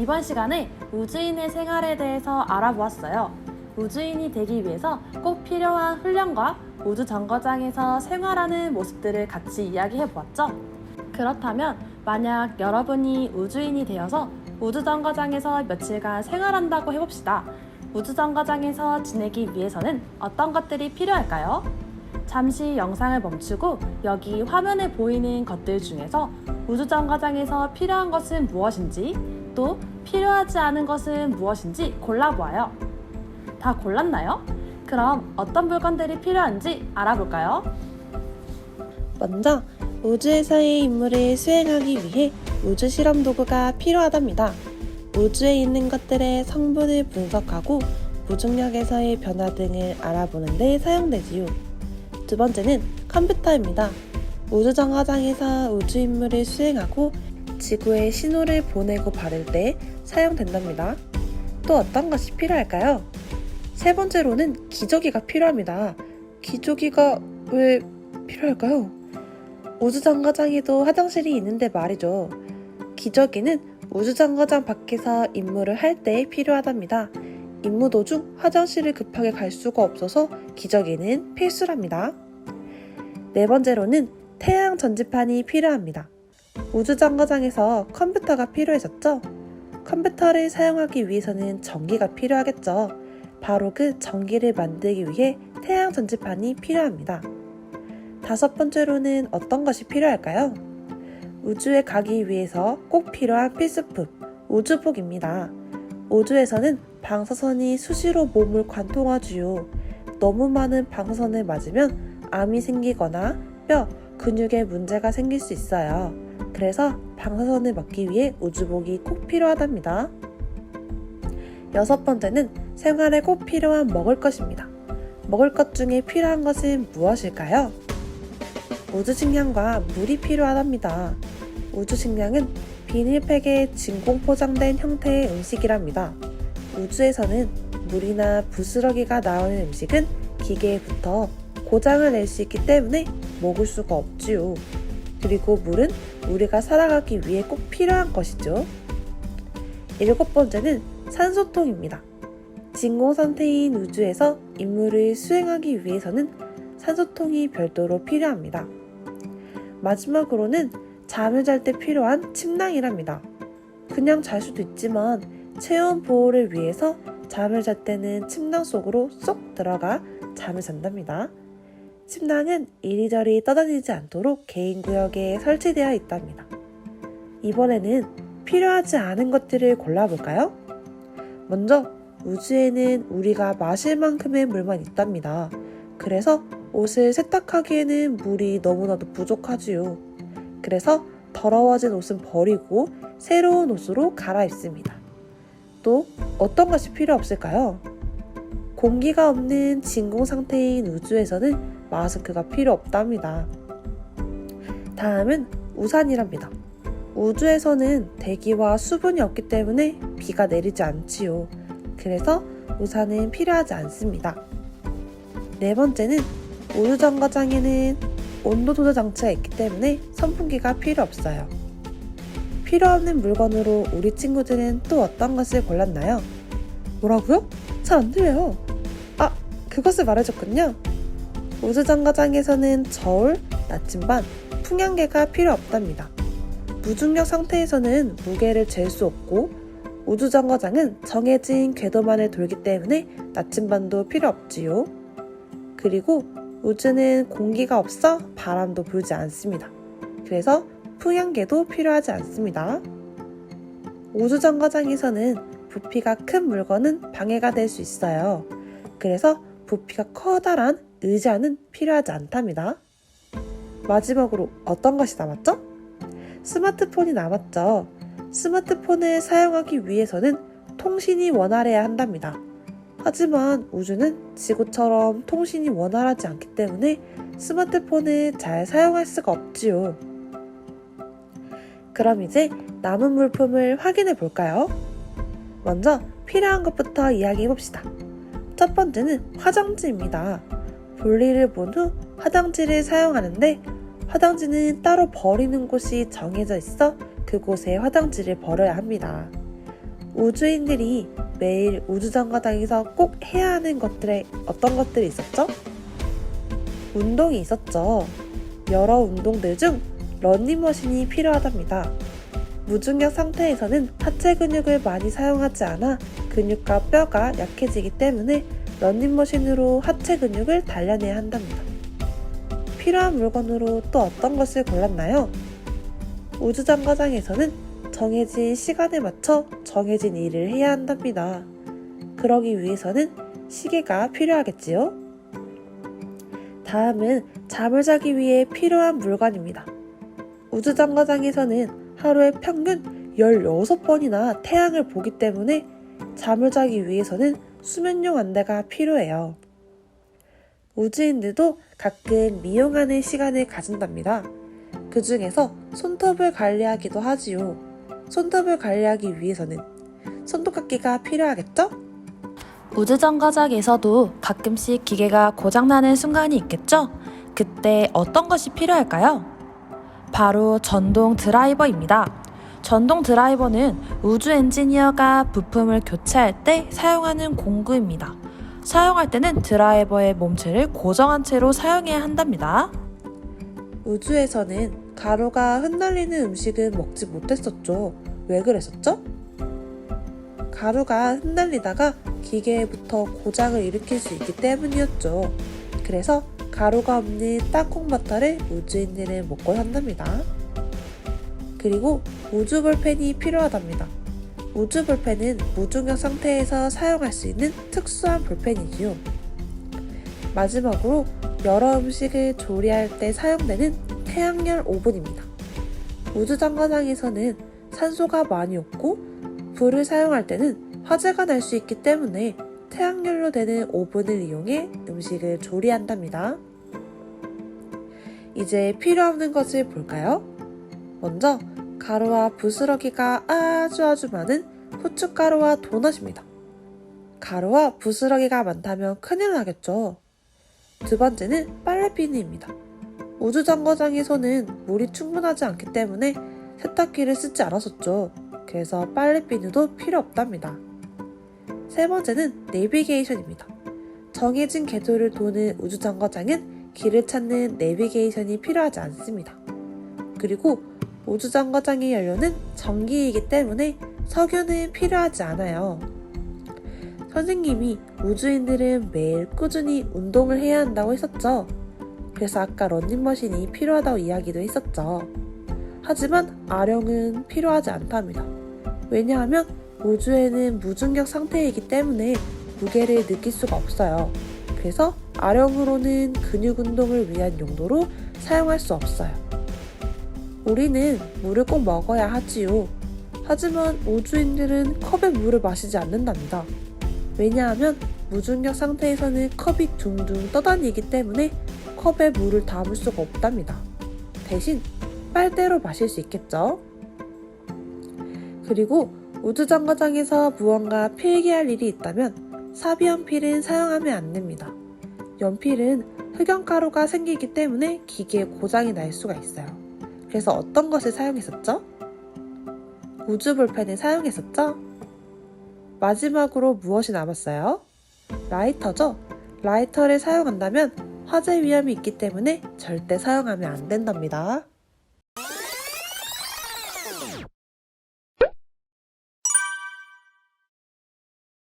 이번 시간에 우주인의 생활에 대해서 알아보았어요. 우주인이 되기 위해서 꼭 필요한 훈련과 우주 정거장에서 생활하는 모습들을 같이 이야기해 보았죠. 그렇다면 만약 여러분이 우주인이 되어서 우주 정거장에서 며칠간 생활한다고 해봅시다. 우주 정거장에서 지내기 위해서는 어떤 것들이 필요할까요? 잠시 영상을 멈추고 여기 화면에 보이는 것들 중에서 우주 정거장에서 필요한 것은 무엇인지, 또 필요하지 않은 것은 무엇인지 골라보아요. 다 골랐나요? 그럼 어떤 물건들이 필요한지 알아볼까요? 먼저 우주에서의 임무를 수행하기 위해 우주 실험 도구가 필요하답니다. 우주에 있는 것들의 성분을 분석하고 무중력에서의 변화 등을 알아보는 데 사용되지요. 두 번째는 컴퓨터입니다. 우주 정거장에서 우주 임무를 수행하고 지구에 신호를 보내고 받을 때 사용된답니다. 또 어떤 것이 필요할까요? 세 번째로는 기저귀가 필요합니다. 기저귀가 왜 필요할까요? 우주 정거장에도 화장실이 있는데 말이죠. 기저귀는 우주 정거장 밖에서 임무를 할 때 필요하답니다. 임무 도중 화장실을 급하게 갈 수가 없어서 기저귀는 필수랍니다. 네 번째로는 태양 전지판이 필요합니다. 우주 정거장에서 컴퓨터가 필요해졌죠? 컴퓨터를 사용하기 위해서는 전기가 필요하겠죠. 바로 그 전기를 만들기 위해 태양 전지판이 필요합니다. 다섯 번째로는 어떤 것이 필요할까요? 우주에 가기 위해서 꼭 필요한 필수품, 우주복입니다. 우주에서는 방사선이 수시로 몸을 관통하지요. 너무 많은 방사선을 맞으면 암이 생기거나 뼈, 근육에 문제가 생길 수 있어요. 그래서 방사선을 막기 위해 우주복이 꼭 필요하답니다. 여섯 번째는 생활에 꼭 필요한 먹을 것입니다. 먹을 것 중에 필요한 것은 무엇일까요? 우주식량과 물이 필요하답니다. 우주식량은 비닐팩에 진공 포장된 형태의 음식이랍니다. 우주에서는 물이나 부스러기가 나오는 음식은 기계에 붙어 고장을 낼 수 있기 때문에 먹을 수가 없지요. 그리고 물은 우리가 살아가기 위해 꼭 필요한 것이죠. 일곱 번째는 산소통입니다. 진공 상태인 우주에서 임무를 수행하기 위해서는 산소통이 별도로 필요합니다. 마지막으로는 잠을 잘 때 필요한 침낭이랍니다. 그냥 잘 수도 있지만 체온 보호를 위해서 잠을 잘 때는 침낭 속으로 쏙 들어가 잠을 잔답니다. 침낭은 이리저리 떠다니지 않도록 개인 구역에 설치되어 있답니다. 이번에는 필요하지 않은 것들을 골라볼까요? 먼저 우주에는 우리가 마실 만큼의 물만 있답니다. 그래서 옷을 세탁하기에는 물이 너무나도 부족하지요. 그래서 더러워진 옷은 버리고 새로운 옷으로 갈아입습니다. 또 어떤 것이 필요 없을까요? 공기가 없는 진공 상태인 우주에서는 마스크가 필요 없답니다. 다음은 우산이랍니다. 우주에서는 대기와 수분이 없기 때문에 비가 내리지 않지요. 그래서 우산은 필요하지 않습니다. 네 번째는 우주 정거장에는 온도 조절 장치가 있기 때문에 선풍기가 필요 없어요. 필요 없는 물건으로 우리 친구들은 또 어떤 것을 골랐나요? 뭐라고요? 잘 안 들려요. 그것을 말해줬군요. 우주 정거장에서는 저울, 나침반, 풍향계가 필요 없답니다. 무중력 상태에서는 무게를 잴 수 없고 우주 정거장은 정해진 궤도만을 돌기 때문에 나침반도 필요 없지요. 그리고 우주는 공기가 없어 바람도 불지 않습니다. 그래서 풍향계도 필요하지 않습니다. 우주 정거장에서는 부피가 큰 물건은 방해가 될 수 있어요. 그래서 부피가 커다란 의자는 필요하지 않답니다. 마지막으로 어떤 것이 남았죠? 스마트폰이 남았죠. 스마트폰을 사용하기 위해서는 통신이 원활해야 한답니다. 하지만 우주는 지구처럼 통신이 원활하지 않기 때문에 스마트폰을 잘 사용할 수가 없지요. 그럼 이제 남은 물품을 확인해 볼까요? 먼저 필요한 것부터 이야기해 봅시다. 첫 번째는 화장지입니다. 볼일을 본 후 화장지를 사용하는데 화장지는 따로 버리는 곳이 정해져 있어 그곳에 화장지를 버려야 합니다. 우주인들이 매일 우주정거장에서 꼭 해야 하는 것들에 어떤 것들이 있었죠? 운동이 있었죠. 여러 운동들 중 러닝머신이 필요하답니다. 무중력 상태에서는 하체 근육을 많이 사용하지 않아 근육과 뼈가 약해지기 때문에 러닝머신으로 하체 근육을 단련해야 한답니다. 필요한 물건으로 또 어떤 것을 골랐나요? 우주정거장에서는 정해진 시간에 맞춰 정해진 일을 해야 한답니다. 그러기 위해서는 시계가 필요하겠지요? 다음은 잠을 자기 위해 필요한 물건입니다. 우주정거장에서는 하루에 평균 16번이나 태양을 보기 때문에 잠을 자기 위해서는 수면용 안대가 필요해요. 우주인들도 가끔 미용하는 시간을 가진답니다. 그 중에서 손톱을 관리하기도 하지요. 손톱을 관리하기 위해서는 손톱깎이가 필요하겠죠? 우주정거장에서도 가끔씩 기계가 고장나는 순간이 있겠죠? 그때 어떤 것이 필요할까요? 바로 전동 드라이버입니다. 전동 드라이버는 우주 엔지니어가 부품을 교체할 때 사용하는 공구입니다. 사용할 때는 드라이버의 몸체를 고정한 채로 사용해야 한답니다. 우주에서는 가루가 흩날리는 음식은 먹지 못했었죠. 왜 그랬었죠? 가루가 흩날리다가 기계에 붙어 고장을 일으킬 수 있기 때문이었죠. 그래서 가루가 없는 땅콩버터를 우주인들은 먹고 산답니다. 그리고 우주볼펜이 필요하답니다. 우주볼펜은 무중력 상태에서 사용할 수 있는 특수한 볼펜이지요. 마지막으로 여러 음식을 조리할 때 사용되는 태양열 오븐입니다. 우주정거장에서는 산소가 많이 없고 불을 사용할 때는 화재가 날 수 있기 때문에 태양열로 되는 오븐을 이용해 음식을 조리한답니다. 이제 필요 없는 것을 볼까요? 먼저 가루와 부스러기가 아주 많은 후춧가루와 도넛입니다. 가루와 부스러기가 많다면 큰일 나겠죠. 두 번째는 빨래비누입니다. 우주정거장에서는 물이 충분하지 않기 때문에 세탁기를 쓰지 않았었죠. 그래서 빨래비누도 필요 없답니다. 세 번째는 내비게이션입니다. 정해진 궤도를 도는 우주정거장은 길을 찾는 내비게이션이 필요하지 않습니다. 그리고 우주정거장의 연료는 전기이기 때문에 석유는 필요하지 않아요. 선생님이 우주인들은 매일 꾸준히 운동을 해야 한다고 했었죠. 그래서 아까 러닝머신이 필요하다고 이야기도 했었죠. 하지만 아령은 필요하지 않답니다. 왜냐하면 우주에는 무중력 상태이기 때문에 무게를 느낄 수가 없어요. 그래서 아령으로는 근육 운동을 위한 용도로 사용할 수 없어요. 우리는 물을 꼭 먹어야 하지요. 하지만 우주인들은 컵에 물을 마시지 않는답니다. 왜냐하면 무중력 상태에서는 컵이 둥둥 떠다니기 때문에 컵에 물을 담을 수가 없답니다. 대신 빨대로 마실 수 있겠죠? 그리고 우주정거장에서 무언가 필기할 일이 있다면 사비연필은 사용하면 안 됩니다. 연필은 흑연가루가 생기기 때문에 기계에 고장이 날 수가 있어요. 그래서 어떤 것을 사용했었죠? 우주볼펜을 사용했었죠? 마지막으로 무엇이 남았어요? 라이터죠? 라이터를 사용한다면 화재 위험이 있기 때문에 절대 사용하면 안 된답니다.